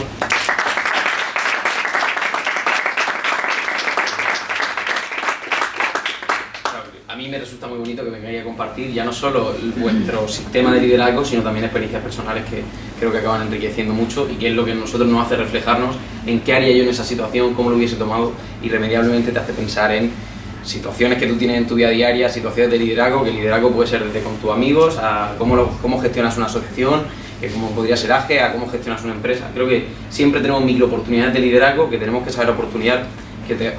a mí me resulta muy bonito que vengáis a compartir ya no solo vuestro sistema de liderazgo, sino también experiencias personales que creo que acaban enriqueciendo mucho y que es lo que a nosotros nos hace reflejarnos en qué haría yo en esa situación, cómo lo hubiese tomado, irremediablemente te hace pensar en situaciones que tú tienes en tu vida diaria, situaciones de liderazgo, que el liderazgo puede ser desde con tus amigos, a cómo gestionas una asociación, cómo podría ser AGE, a cómo gestionas una empresa. Creo que siempre tenemos micro oportunidades de liderazgo que tenemos que saber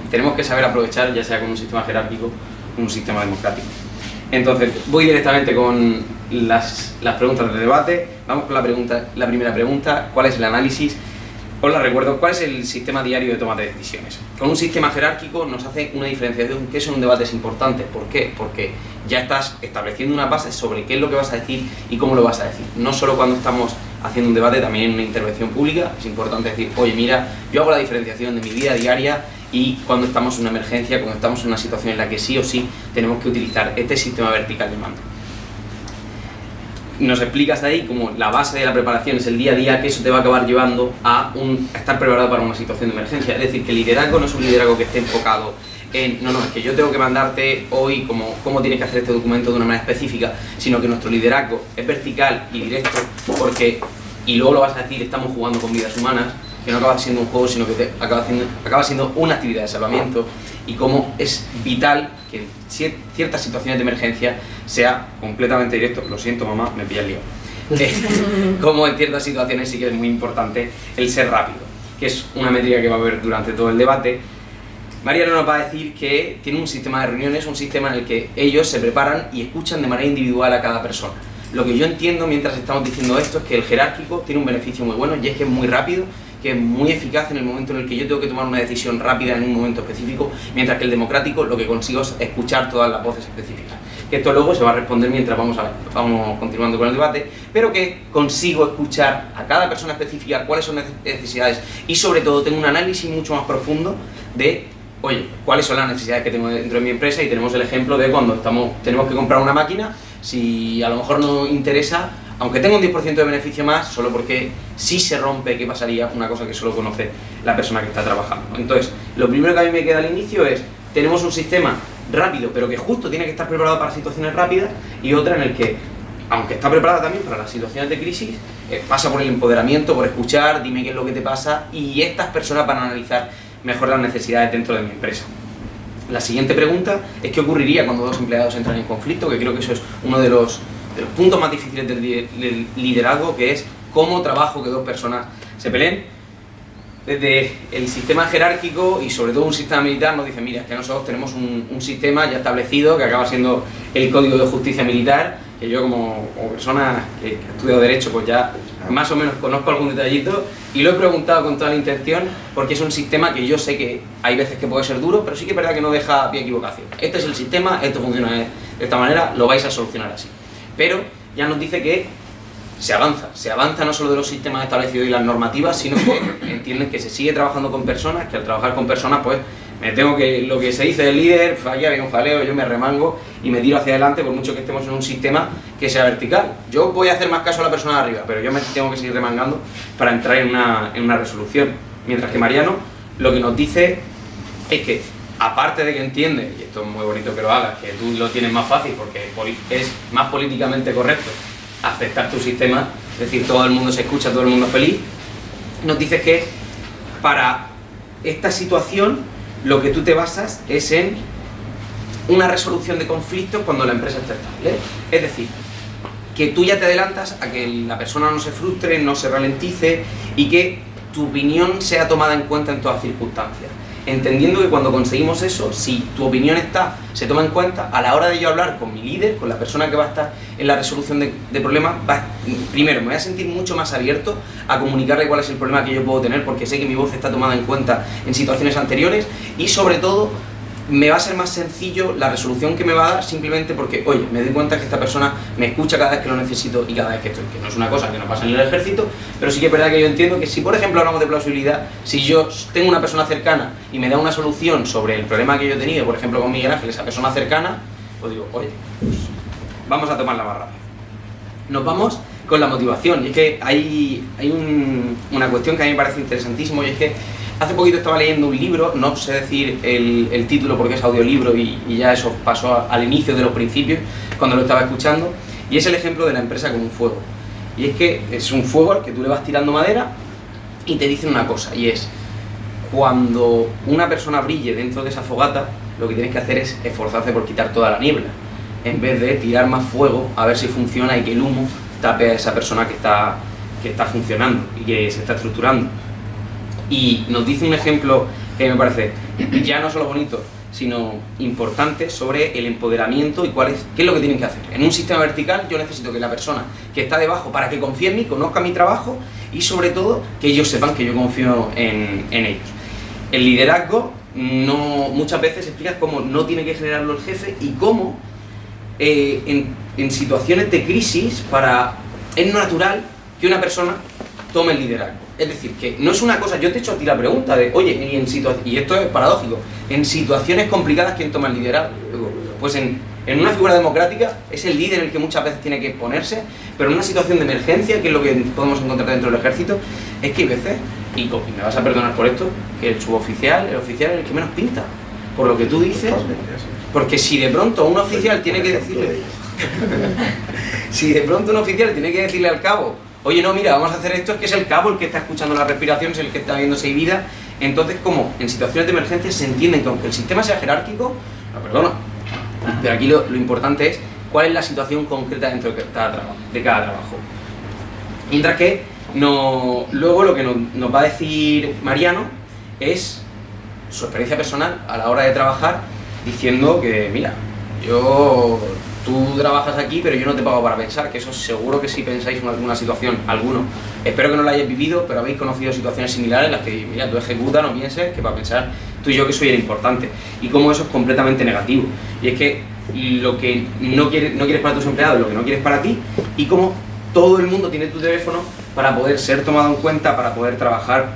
tenemos que saber aprovechar, ya sea con un sistema jerárquico o un sistema democrático. Entonces, voy directamente con las preguntas del debate. Vamos con la primera pregunta, ¿cuál es el análisis? Os la recuerdo, ¿cuál es el sistema diario de toma de decisiones? Con un sistema jerárquico nos hace una diferenciación, que eso en un debate es importante. ¿Por qué? Porque ya estás estableciendo una base sobre qué es lo que vas a decir y cómo lo vas a decir. No solo cuando estamos haciendo un debate, también en una intervención pública es importante decir, oye, mira, yo hago la diferenciación de mi vida diaria y cuando estamos en una emergencia, cuando estamos en una situación en la que sí o sí tenemos que utilizar este sistema vertical de mando. Nos explicas ahí como la base de la preparación es el día a día, que eso te va a acabar llevando a estar preparado para una situación de emergencia. Es decir, que el liderazgo no es un liderazgo que esté enfocado en, no, es que yo tengo que mandarte hoy cómo tienes que hacer este documento de una manera específica, sino que nuestro liderazgo es vertical y directo, y luego lo vas a decir, estamos jugando con vidas humanas, que no acaba siendo un juego, sino que acaba siendo una actividad de salvamiento, y cómo es vital que en ciertas situaciones de emergencia sea completamente directo. Lo siento, mamá, me pilla el lío. Como en ciertas situaciones sí que es muy importante el ser rápido, que es una métrica que va a haber durante todo el debate. Mariano nos va a decir que tiene un sistema de reuniones, un sistema en el que ellos se preparan y escuchan de manera individual a cada persona. Lo que yo entiendo mientras estamos diciendo esto es que el jerárquico tiene un beneficio muy bueno, y es que es muy rápido, que es muy eficaz en el momento en el que yo tengo que tomar una decisión rápida en un momento específico, mientras que el democrático lo que consigo es escuchar todas las voces específicas. Que esto luego se va a responder mientras vamos continuando con el debate, pero que consigo escuchar a cada persona específica cuáles son las necesidades y sobre todo tengo un análisis mucho más profundo de, oye, cuáles son las necesidades que tengo dentro de mi empresa, y tenemos el ejemplo de cuando tenemos que comprar una máquina, si a lo mejor no interesa, aunque tenga un 10% de beneficio más, solo porque si se rompe, ¿qué pasaría? Una cosa que solo conoce la persona que está trabajando. Entonces, lo primero que a mí me queda al inicio es, tenemos un sistema rápido, pero que justo tiene que estar preparado para situaciones rápidas, y otra en el que, aunque está preparada también para las situaciones de crisis, pasa por el empoderamiento, por escuchar, dime qué es lo que te pasa, y estas personas van a analizar mejor las necesidades dentro de mi empresa. La siguiente pregunta es, ¿qué ocurriría cuando dos empleados entran en conflicto? Que creo que eso es uno de los puntos más difíciles del liderazgo, que es cómo trabajo que dos personas se peleen. Desde el sistema jerárquico y sobre todo un sistema militar nos dicen, mira, es que nosotros tenemos un sistema ya establecido que acaba siendo el Código de Justicia Militar, que yo como persona que ha estudiado Derecho, pues ya más o menos conozco algún detallito, y lo he preguntado con toda la intención porque es un sistema que yo sé que hay veces que puede ser duro, pero sí que es verdad que no deja pie a equivocación. Este es el sistema, esto funciona de esta manera, lo vais a solucionar así. Pero ya nos dice que se avanza no solo de los sistemas establecidos y las normativas, sino que entienden que se sigue trabajando con personas, que al trabajar con personas pues lo que se dice del líder, pues aquí había un jaleo, yo me remango y me tiro hacia adelante, por mucho que estemos en un sistema que sea vertical. Yo voy a hacer más caso a la persona de arriba, pero yo me tengo que seguir remangando para entrar en una resolución. Mientras que Mariano lo que nos dice es que, aparte de que entiende, y esto es muy bonito que lo hagas, que tú lo tienes más fácil porque es más políticamente correcto aceptar tu sistema, es decir, todo el mundo se escucha, todo el mundo es feliz, nos dices que para esta situación lo que tú te basas es en una resolución de conflictos cuando la empresa está estable. Es decir, que tú ya te adelantas a que la persona no se frustre, no se ralentice y que tu opinión sea tomada en cuenta en todas circunstancias. Entendiendo que cuando conseguimos eso, si tu opinión se toma en cuenta, a la hora de yo hablar con mi líder, con la persona que va a estar en la resolución de problemas, primero me voy a sentir mucho más abierto a comunicarle cuál es el problema que yo puedo tener, porque sé que mi voz está tomada en cuenta en situaciones anteriores, y sobre todo me va a ser más sencillo la resolución que me va a dar, simplemente porque, oye, me doy cuenta que esta persona me escucha cada vez que lo necesito y cada vez que estoy, que no es una cosa que no pasa en el ejército, pero sí que es verdad que yo entiendo que si, por ejemplo, hablamos de plausibilidad, si yo tengo una persona cercana y me da una solución sobre el problema que yo he tenido, por ejemplo, con Miguel Ángel, esa persona cercana, pues digo, oye, pues vamos a tomar la barra. Nos vamos con la motivación, y es que hay una cuestión que a mí me parece interesantísimo, y es que Hace poquito estaba leyendo un libro, no sé decir el título porque es audiolibro y ya eso pasó al inicio de los principios cuando lo estaba escuchando, y es el ejemplo de la empresa como un fuego. Y es que es un fuego al que tú le vas tirando madera y te dicen una cosa, y es: cuando una persona brille dentro de esa fogata, lo que tienes que hacer es esforzarse por quitar toda la niebla, en vez de tirar más fuego a ver si funciona y que el humo tape a esa persona que está funcionando y que se está estructurando. Y nos dice un ejemplo que me parece ya no solo bonito, sino importante, sobre el empoderamiento y qué es lo que tienen que hacer. En un sistema vertical yo necesito que la persona que está debajo, para que confíe en mí, conozca mi trabajo y sobre todo que ellos sepan que yo confío en ellos. El liderazgo muchas veces explica cómo no tiene que generarlo el jefe y cómo en situaciones de crisis es natural que una persona tome el liderazgo. Es decir, que no es una cosa, yo te he hecho a ti la pregunta de, oye, y esto es paradójico, en situaciones complicadas, ¿quién toma el liderazgo? Pues en una figura democrática es el líder el que muchas veces tiene que ponerse, pero en una situación de emergencia, que es lo que podemos encontrar dentro del ejército, es que hay veces, y me vas a perdonar por esto, que el oficial es el que menos pinta, por lo que tú dices, porque si de pronto un oficial tiene que decirle, al cabo, oye, no, mira, vamos a hacer esto, es que es el cabo el que está escuchando la respiración, es el que está viéndose y vida. Entonces, como en situaciones de emergencia se entiende que aunque el sistema sea jerárquico, pero aquí lo importante es cuál es la situación concreta dentro de cada trabajo. Mientras que luego lo que nos va a decir Mariano es su experiencia personal a la hora de trabajar, diciendo que, mira, tú trabajas aquí, pero yo no te pago para pensar, que eso seguro que si pensáis en alguna situación, espero que no la hayáis vivido, pero habéis conocido situaciones similares en las que, mira, tú ejecutas, no pienses, que para pensar tú y yo que soy el importante, y cómo eso es completamente negativo. Y es que lo que no quieres para tus empleados, lo que no quieres para ti, y cómo todo el mundo tiene tu teléfono para poder ser tomado en cuenta, para poder trabajar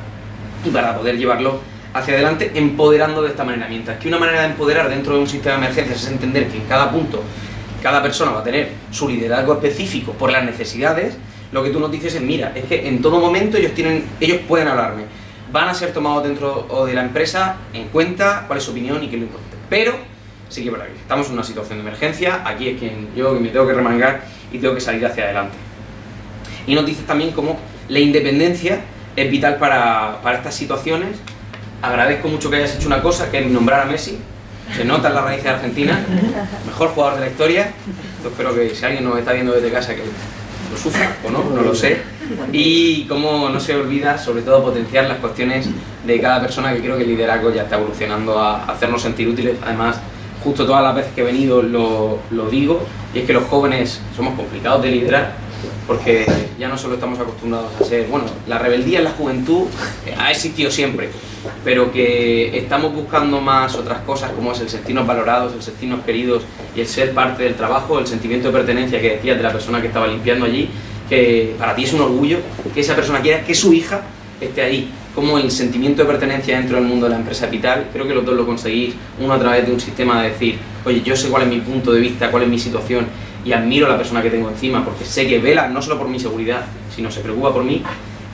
y para poder llevarlo hacia adelante, empoderando de esta manera. Mientras que una manera de empoderar dentro de un sistema de emergencias es entender que en cada punto cada persona va a tener su liderazgo específico por las necesidades, lo que tú nos dices es, mira, es que en todo momento ellos pueden hablarme, van a ser tomados dentro de la empresa en cuenta, cuál es su opinión y qué es lo importante. Pero sí que para que estamos en una situación de emergencia, aquí es que me tengo que remangar y tengo que salir hacia adelante. Y nos dices también cómo la independencia es vital para estas situaciones. Agradezco mucho que hayas hecho una cosa, que es nombrar a Messi. Se nota en la raíz de Argentina, mejor jugador de la historia. Yo espero que si alguien nos está viendo desde casa que lo sufra o no lo sé. Y cómo no se olvida, sobre todo, potenciar las cuestiones de cada persona, que creo que el liderazgo ya está evolucionando a hacernos sentir útiles. Además, justo todas las veces que he venido lo digo, y es que los jóvenes somos complicados de liderar, porque ya no solo estamos acostumbrados a ser, la rebeldía en la juventud ha existido siempre, pero que estamos buscando más otras cosas, como es el sentirnos valorados, el sentirnos queridos y el ser parte del trabajo, el sentimiento de pertenencia que decías de la persona que estaba limpiando allí, que para ti es un orgullo que esa persona quiera que su hija esté ahí, como el sentimiento de pertenencia dentro del mundo de la empresa vital. Creo que los dos lo conseguís, uno a través de un sistema de decir, oye, yo sé cuál es mi punto de vista, cuál es mi situación, y admiro a la persona que tengo encima, porque sé que vela no solo por mi seguridad, sino se preocupa por mí.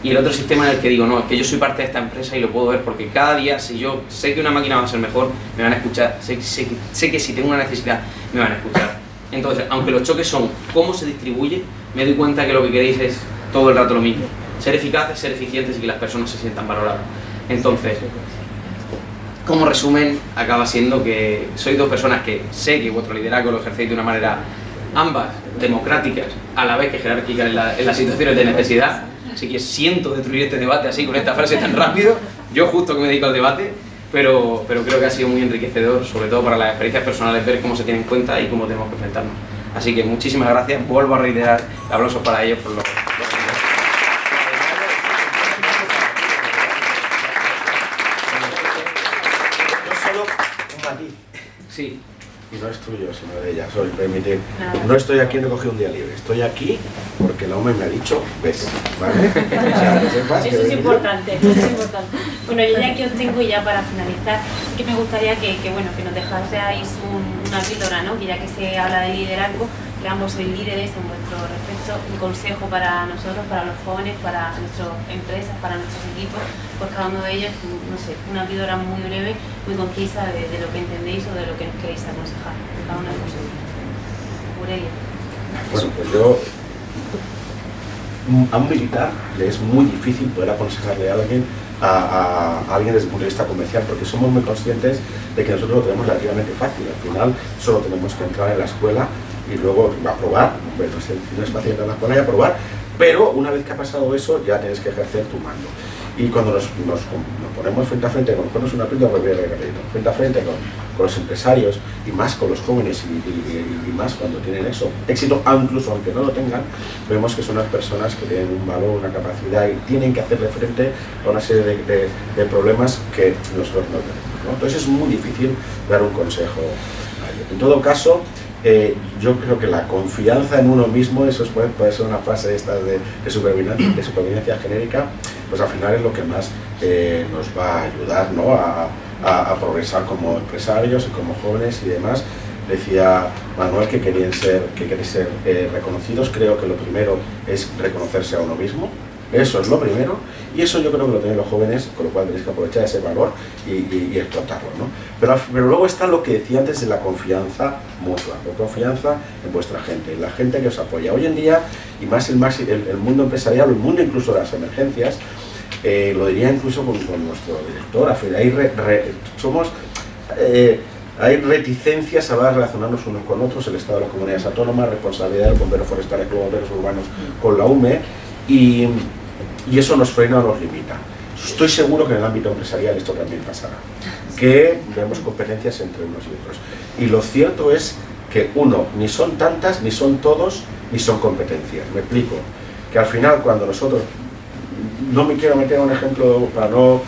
Y el otro sistema en el que digo, no, es que yo soy parte de esta empresa y lo puedo ver, porque cada día, si yo sé que una máquina va a ser mejor, me van a escuchar, sé que si tengo una necesidad, me van a escuchar. Entonces, aunque los choques son cómo se distribuye, me doy cuenta que lo que queréis es todo el rato lo mismo: ser eficaces, ser eficientes y que las personas se sientan valoradas. Entonces, como resumen, acaba siendo que sois dos personas que sé que vuestro liderazgo lo ejercéis de una manera, ambas democráticas, a la vez que jerárquicas en las situaciones de necesidad. Así que siento destruir este debate así, con esta frase tan rápido, yo justo que me dedico al debate, pero creo que ha sido muy enriquecedor, sobre todo para las experiencias personales, ver cómo se tienen en cuenta y cómo tenemos que enfrentarnos. Así que muchísimas gracias, vuelvo a reiterar, aplausos para ellos por lo que... Solo un matiz. Sí. Y no es tuyo, sino de ella. Permite. No estoy aquí, no he cogido un día libre. Estoy aquí porque la OME me ha dicho, ves, ¿vale? O sea, que sepas eso es importante, eso es importante. Bueno, yo ya que os tengo ya para finalizar, que me gustaría que nos dejaseis una píldora, ¿no? Que ya que se habla de liderazgo, que ambos sois líderes en vuestro respecto, un consejo para nosotros, para los jóvenes, para nuestras empresas, para nuestros equipos, pues cada uno de ellos, no sé, una píldora muy breve, muy concisa de lo que entendéis o de lo que nos queréis aconsejar, cada uno de vosotros. Aurelio. Bueno, pues yo, a un militar le es muy difícil poder aconsejarle a alguien desde el punto de vista comercial, porque somos muy conscientes de que nosotros lo tenemos relativamente fácil. Al final solo tenemos que entrar en la escuela y luego aprobar, bueno, no es fácil entrar en la escuela y aprobar, pero una vez que ha pasado eso ya tienes que ejercer tu mando. Y cuando nos ponemos frente a frente, cuando ponemos una píldora frente a frente con los empresarios y más con los jóvenes y más cuando tienen éxito, incluso aunque no lo tengan, vemos que son las personas que tienen un valor, una capacidad y tienen que hacerle frente a una serie de problemas que nosotros no tenemos, ¿no? Entonces es muy difícil dar un consejo a ellos. En todo caso, yo creo que la confianza en uno mismo, eso puede ser una frase de supervivencia genérica, pues al final es lo que más nos va a ayudar, ¿no? a progresar como empresarios y como jóvenes y demás. Decía Manuel que queréis ser reconocidos. Creo que lo primero es reconocerse a uno mismo. Eso es lo primero, y eso yo creo que lo tienen los jóvenes, con lo cual tenéis que aprovechar ese valor y explotarlo, ¿no? Pero luego está lo que decía antes de la confianza mutua, la confianza en vuestra gente, en la gente que os apoya. Hoy en día, y más el mundo empresarial, el mundo incluso de las emergencias, lo diría incluso con nuestro director, hay reticencias a relacionarnos unos con otros, el Estado de las Comunidades Autónomas, responsabilidad de los bomberos forestales, los bomberos urbanos con la UME, y eso nos frena o nos limita. Estoy seguro que en el ámbito empresarial esto también pasará, que vemos competencias entre unos y otros. Y lo cierto es que ni son tantas, ni son todos, ni son competencias. Me explico, que al final cuando nosotros, no me quiero meter un ejemplo para no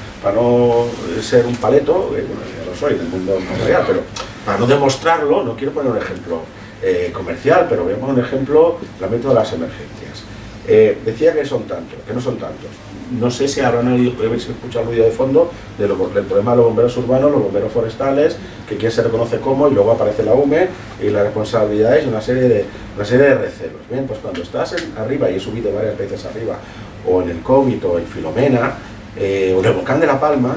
ser un paleto, bueno, ya lo soy del mundo empresarial, pero para no demostrarlo, no quiero poner un ejemplo comercial, pero voy a poner un ejemplo en el ámbito de las emergencias. Decía que no son tantos. No sé si habéis escuchado el ruido de fondo del problema de los bomberos urbanos, los bomberos forestales, que quién se reconoce cómo, y luego aparece la UME y las responsabilidades y una serie de recelos. Bien, pues cuando estás arriba, y he subido varias veces arriba, o en el COVID, o en Filomena, o en el volcán de La Palma,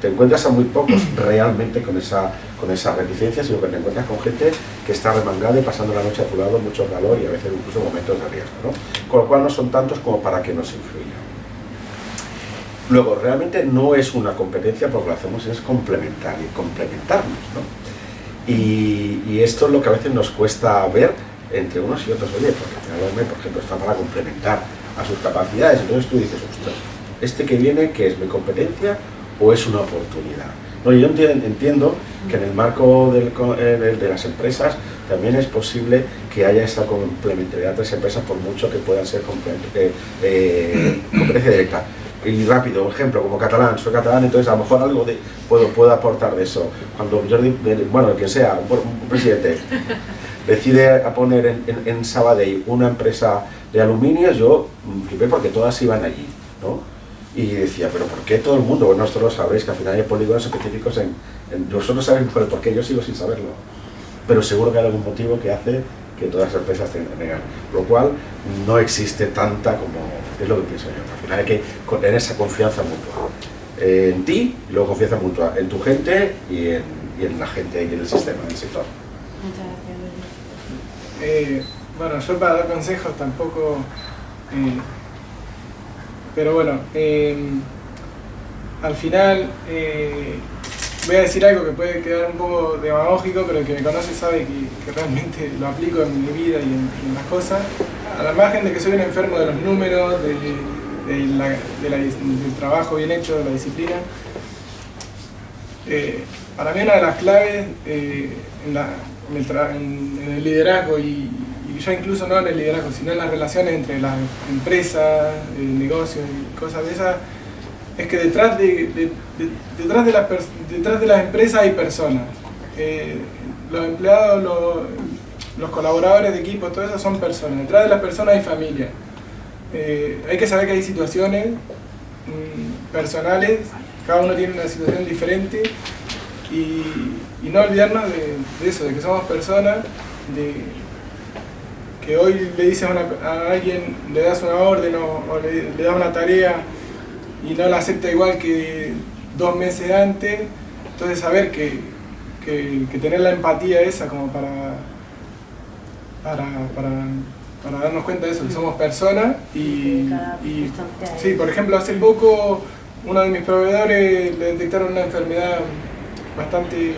te encuentras a muy pocos realmente con esa reticencia, sino que te encuentras con gente que está remangada y pasando la noche a tu lado, mucho calor y a veces incluso momentos de riesgo, ¿no? Con lo cual no son tantos como para que nos influya. Luego, realmente no es una competencia, porque lo hacemos es complementar y complementarnos, ¿no? Y esto es lo que a veces nos cuesta ver entre unos y otros. Oye, porque el hombre, por ejemplo, está para complementar a sus capacidades. Entonces tú dices, ostras, ¿este que viene, qué es, mi competencia o es una oportunidad? No, yo entiendo que en el marco de las empresas también es posible que haya esa complementariedad de las empresas, por mucho que puedan ser competencia directa. Y rápido, ejemplo, como catalán, soy catalán, entonces a lo mejor algo puedo aportar de eso. Cuando Jordi, bueno, quien sea, un presidente, decide a poner en Sabadell una empresa de aluminios, yo flipé porque todas iban allí, ¿no? Y decía, ¿pero por qué todo el mundo? Bueno, vosotros sabréis que al final hay polígonos específicos vosotros sabéis por qué, yo sigo sin saberlo. Pero seguro que hay algún motivo que hace que todas las empresas tengan. Lo cual no existe tanta como es lo que pienso yo. Al final hay que tener esa confianza mutua. En ti, y luego confianza mutua en tu gente y en la gente y en el sistema, en el sector. Muchas gracias. Bueno, yo para dar consejos tampoco... pero bueno, al final voy a decir algo que puede quedar un poco demagógico, pero el que me conoce sabe que realmente lo aplico en mi vida y en las cosas. A la margen de que soy un enfermo de los números, del trabajo bien hecho, de la disciplina, para mí una de las claves en el liderazgo y ya incluso no en el liderazgo, sino en las relaciones entre las empresas, negocios y cosas de esas, es que detrás de las empresas hay personas. Los empleados, los colaboradores de equipo, todo eso son personas. Detrás de las personas hay familia. Hay que saber que hay situaciones personales, cada uno tiene una situación diferente y no olvidarnos de eso, de que somos personas, de que hoy le dices a alguien, le das una orden o le das una tarea y no la acepta igual que 2 meses antes, entonces saber que tener la empatía esa como para darnos cuenta de eso, que somos personas y sí, por ejemplo, hace poco uno de mis proveedores le detectaron una enfermedad bastante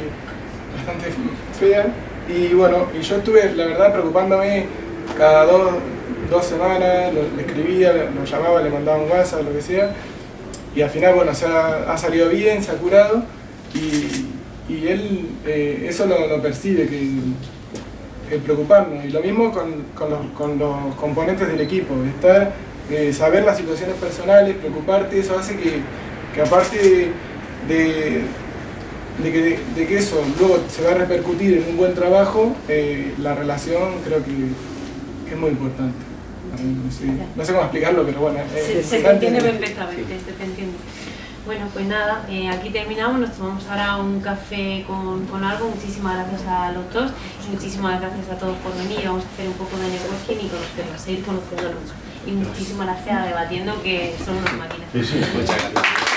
fea y bueno, y yo estuve la verdad preocupándome cada dos semanas, le escribía, lo llamaba, le mandaba un WhatsApp, lo que sea, y al final bueno, ha salido bien, se ha curado y él eso lo percibe, que preocuparnos, y lo mismo con los componentes del equipo, saber las situaciones personales, preocuparte, eso hace que aparte de que eso luego se va a repercutir en un buen trabajo, la relación creo que es muy importante. No sé cómo explicarlo, pero bueno. Se te entiende perfectamente, se te entiende. Bueno, pues nada, aquí terminamos, nos tomamos ahora un café con algo. Muchísimas gracias a los dos, muchísimas gracias a todos por venir. Vamos a hacer un poco de networking y conocerlos, seguir conociéndolos. Y muchísimas gracias a Debatiendo, que son unas máquinas. Sí, muchas gracias.